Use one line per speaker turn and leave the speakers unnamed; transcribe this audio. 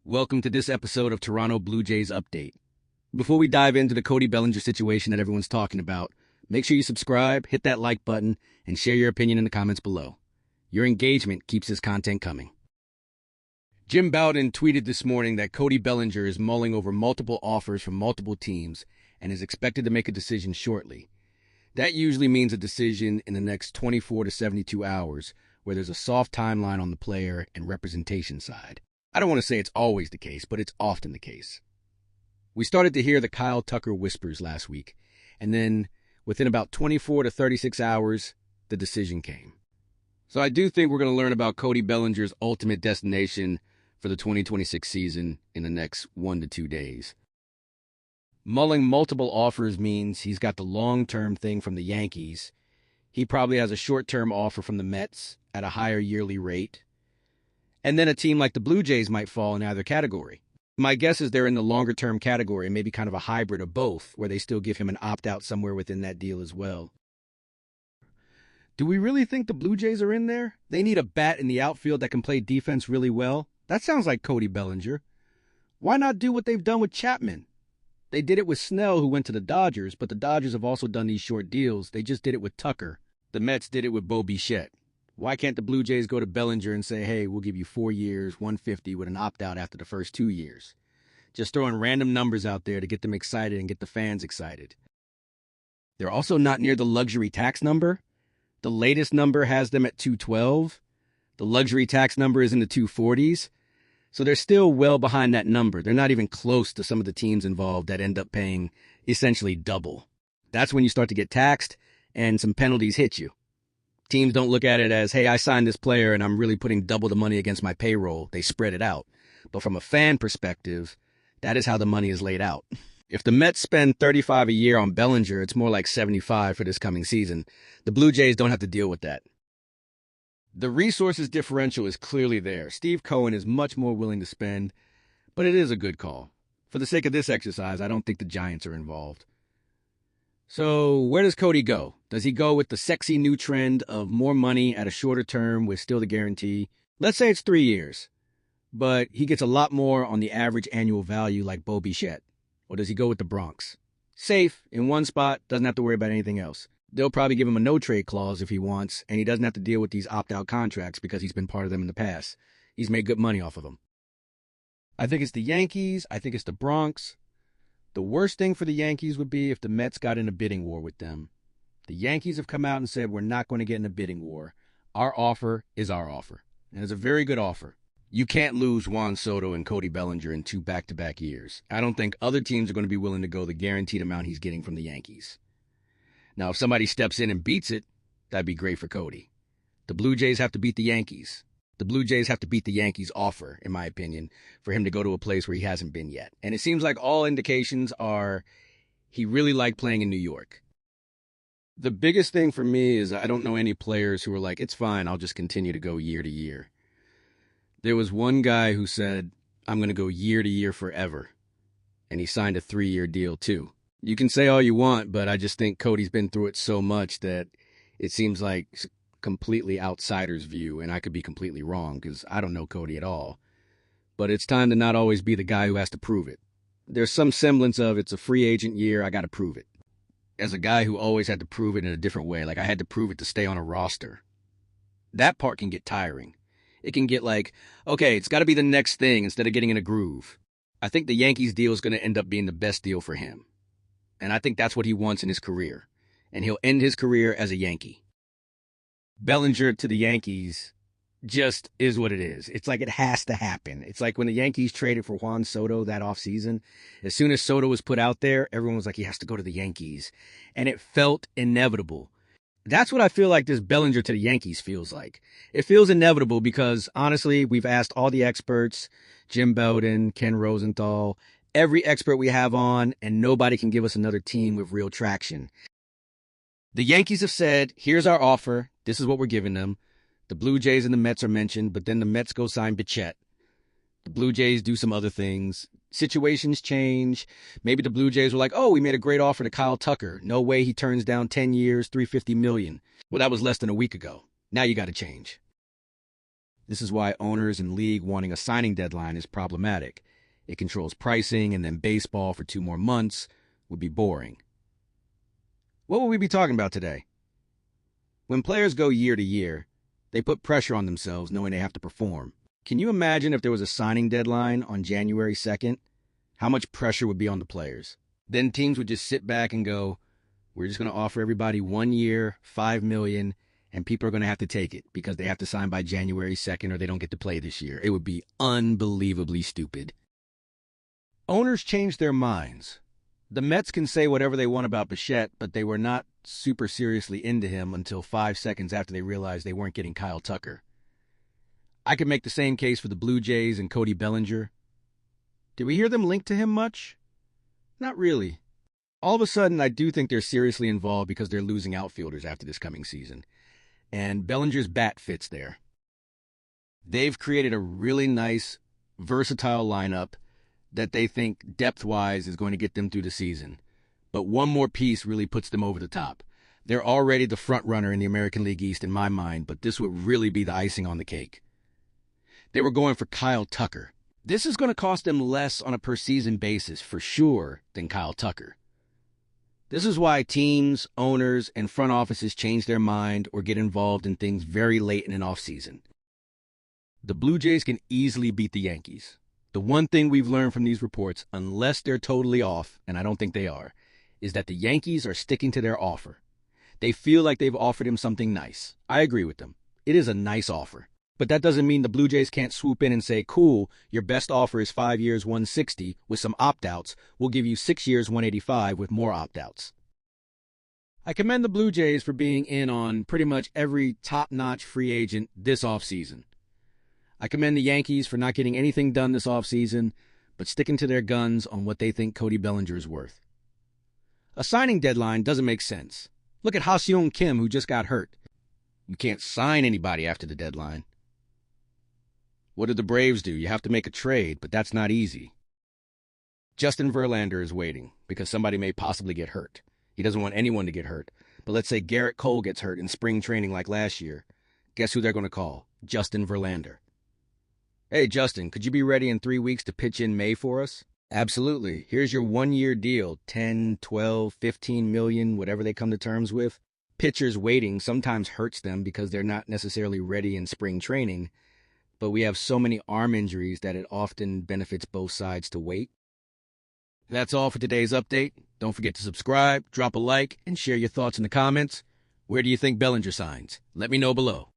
Welcome to this episode of Toronto Blue Jays Update. Before we dive into the Cody Bellinger situation that everyone's talking about, make sure you subscribe, hit that like button, and share your opinion in the comments below. Your engagement keeps this content coming. Jim Bowden tweeted this morning that Cody Bellinger is mulling over multiple offers from multiple teams and is expected to make a decision shortly. That usually means a decision in the next 24 to 72 hours, where there's a soft timeline on the player and representation side. I don't want to say it's always the case, but it's often the case. We started to hear the Kyle Tucker whispers last week, and then within about 24 to 36 hours, the decision came. So I do think we're going to learn about Cody Bellinger's ultimate destination for the 2026 season in the next 1 to 2 days. Mulling multiple offers means he's got the long-term thing from the Yankees. He probably has a short-term offer from the Mets at a higher yearly rate. And then a team like the Blue Jays might fall in either category. My guess is they're in the longer-term category, maybe kind of a hybrid of both, where they still give him an opt-out somewhere within that deal as well. Do we really think the Blue Jays are in there? They need a bat in the outfield that can play defense really well. That sounds like Cody Bellinger. Why not do what they've done with Chapman? They did it with Snell, who went to the Dodgers, but the Dodgers have also done these short deals. They just did it with Tucker. The Mets did it with Bichette. Why can't the Blue Jays go to Bellinger and say, hey, we'll give you 4 years, $150 with an opt-out after the first 2 years? Just throwing random numbers out there to get them excited and get the fans excited. They're also not near the luxury tax number. The latest number has them at 212. The luxury tax number is in the 240s. So they're still well behind that number. They're not even close to some of the teams involved that end up paying essentially double. That's when you start to get taxed and some penalties hit you. Teams don't look at it as, hey, I signed this player and I'm really putting double the money against my payroll. They spread it out. But from a fan perspective, that is how the money is laid out. If the Mets spend $35 a year on Bellinger, it's more like $75 for this coming season. The Blue Jays don't have to deal with that. The resources differential is clearly there. Steve Cohen is much more willing to spend, but it is a good call. For the sake of this exercise, I don't think the Giants are involved. So where does Cody go? Does he go with the sexy new trend of more money at a shorter term with still the guarantee? Let's say it's 3 years, but he gets a lot more on the average annual value like Bichette. Or does he go with the Bronx? Safe, in one spot, doesn't have to worry about anything else. They'll probably give him a no-trade clause if he wants, and he doesn't have to deal with these opt-out contracts because he's been part of them in the past. He's made good money off of them. I think it's the Yankees. I think it's the Bronx. The worst thing for the Yankees would be if the Mets got in a bidding war with them. The Yankees have come out and said, we're not going to get in a bidding war. Our offer is our offer. And it's a very good offer. You can't lose Juan Soto and Cody Bellinger in 2 back-to-back years. I don't think other teams are going to be willing to go the guaranteed amount he's getting from the Yankees. Now, if somebody steps in and beats it, that'd be great for Cody. The Blue Jays have to beat the Yankees. The Blue Jays have to beat the Yankees' offer, in my opinion, for him to go to a place where he hasn't been yet. And it seems like all indications are he really liked playing in New York. The biggest thing for me is I don't know any players who are like, it's fine, I'll just continue to go year to year. There was one guy who said, I'm going to go year to year forever. And he signed a 3-year deal, too. You can say all you want, but I just think Cody's been through it so much that it seems like completely outsider's view, and I could be completely wrong because I don't know Cody at all. But it's time to not always be the guy who has to prove it. There's some semblance of it's a free agent year, I got to prove it. As a guy who always had to prove it in a different way, like I had to prove it to stay on a roster. That part can get tiring. It can get like, okay, it's got to be the next thing instead of getting in a groove. I think the Yankees deal is going to end up being the best deal for him. And I think that's what he wants in his career. And he'll end his career as a Yankee. Bellinger to the Yankees just is what it is. It's like it has to happen. It's like when the Yankees traded for Juan Soto that offseason. As soon as Soto was put out there, everyone was like, he has to go to the Yankees. And it felt inevitable. That's what I feel like this Bellinger to the Yankees feels like. It feels inevitable because, honestly, we've asked all the experts, Jim Bowden, Ken Rosenthal, every expert we have on, and nobody can give us another team with real traction. The Yankees have said, here's our offer. This is what we're giving them. The Blue Jays and the Mets are mentioned, but then the Mets go sign Bichette. The Blue Jays do some other things. Situations change. Maybe the Blue Jays were like, oh, we made a great offer to Kyle Tucker. No way he turns down 10 years, $350 million. Well, that was less than a week ago. Now you got to change. This is why owners and league wanting a signing deadline is problematic. It controls pricing, and then baseball for 2 more months would be boring. What will we be talking about today? When players go year to year, they put pressure on themselves knowing they have to perform. Can you imagine if there was a signing deadline on January 2nd? How much pressure would be on the players? Then teams would just sit back and go, we're just going to offer everybody 1 year, $5 million, and people are going to have to take it because they have to sign by January 2nd or they don't get to play this year. It would be unbelievably stupid. Owners change their minds. The Mets can say whatever they want about Bichette, but they were not super seriously into him until 5 seconds after they realized they weren't getting Kyle Tucker. I could make the same case for the Blue Jays and Cody Bellinger. Did we hear them linked to him much? Not really. All of a sudden, I do think they're seriously involved because they're losing outfielders after this coming season. And Bellinger's bat fits there. They've created a really nice, versatile lineup that they think depth-wise is going to get them through the season. But one more piece really puts them over the top. They're already the front runner in the American League East in my mind, but this would really be the icing on the cake. They were going for Kyle Tucker. This is going to cost them less on a per-season basis, for sure, than Kyle Tucker. This is why teams, owners, and front offices change their mind or get involved in things very late in an offseason. The Blue Jays can easily beat the Yankees. The one thing we've learned from these reports, unless they're totally off, and I don't think they are, is that the Yankees are sticking to their offer. They feel like they've offered him something nice. I agree with them. It is a nice offer. But that doesn't mean the Blue Jays can't swoop in and say, cool, your best offer is 5 years, $160 with some opt-outs. We'll give you 6 years, $185 with more opt-outs. I commend the Blue Jays for being in on pretty much every top-notch free agent this offseason. I commend the Yankees for not getting anything done this offseason, but sticking to their guns on what they think Cody Bellinger is worth. A signing deadline doesn't make sense. Look at Ha-Seong Kim, who just got hurt. You can't sign anybody after the deadline. What did the Braves do? You have to make a trade, but that's not easy. Justin Verlander is waiting because somebody may possibly get hurt. He doesn't want anyone to get hurt. But let's say Garrett Cole gets hurt in spring training like last year. Guess who they're going to call? Justin Verlander. Hey, Justin, could you be ready in 3 weeks to pitch in May for us? Absolutely. Here's your 1-year deal, 10, 12, 15 million, whatever they come to terms with. Pitchers waiting sometimes hurts them because they're not necessarily ready in spring training, but we have so many arm injuries that it often benefits both sides to wait. That's all for today's update. Don't forget to subscribe, drop a like, and share your thoughts in the comments. Where do you think Bellinger signs? Let me know below.